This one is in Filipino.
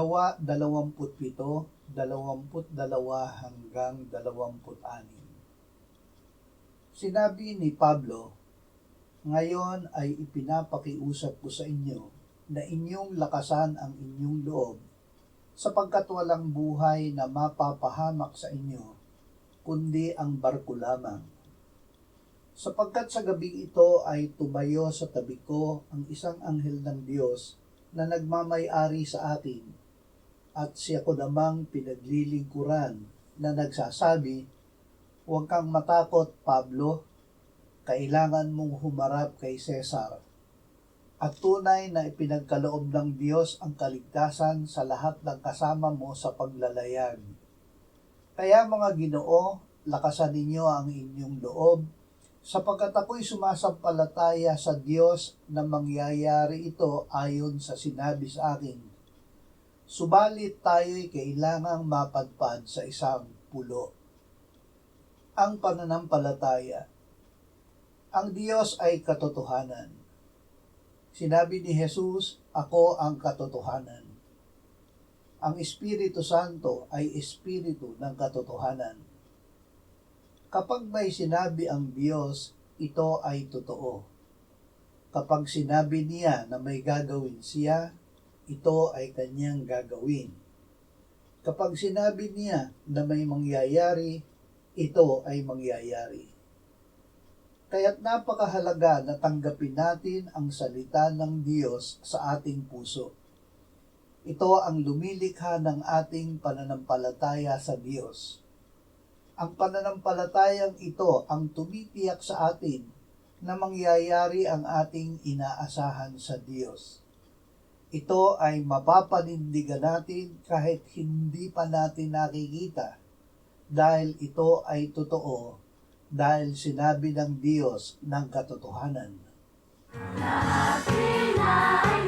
Gawa 27, 22 hanggang 26. Sinabi ni Pablo, "Ngayon ay ipinapakiusap ko sa inyo na inyong lakasan ang inyong loob, sapagkat walang buhay na mapapahamak sa inyo, kundi ang barko lamang. Sapagkat sa gabing ito ay tumayo sa tabi ko ang isang anghel ng Diyos na nagmamay-ari sa akin, at siya ko namang pinaglilingkuran na nagsasabi, 'Huwag kang matakot, Pablo, kailangan mong humarap kay Cesar. At tunay na ipinagkaloob ng Diyos ang kaligtasan sa lahat ng kasama mo sa paglalayag. Kaya mga Ginoo, lakasan ninyo ang inyong loob, sapagkat ako'y sumasampalataya sa Diyos na mangyayari ito ayon sa sinabi sa akin. Subalit tayo'y kailangang mapadpad sa isang pulo. Ang pananampalataya. Ang Diyos ay katotohanan. Sinabi ni Jesus, "Ako ang katotohanan." Ang Espiritu Santo ay Espiritu ng katotohanan. Kapag may sinabi ang Diyos, ito ay totoo. Kapag sinabi niya na may gagawin siya, ito ay kanyang gagawin. Kapag sinabi niya na may mangyayari, ito ay mangyayari. Kaya't napakahalaga na tanggapin natin ang salita ng Diyos sa ating puso. Ito ang lumilikha ng ating pananampalataya sa Diyos. Ang pananampalatayang ito ang tumitiyak sa atin na mangyayari ang ating inaasahan sa Diyos. Ito ay mapapanindigan natin kahit hindi pa natin nakikita, dahil ito ay totoo, dahil sinabi ng Diyos ng katotohanan. Lahat sila ay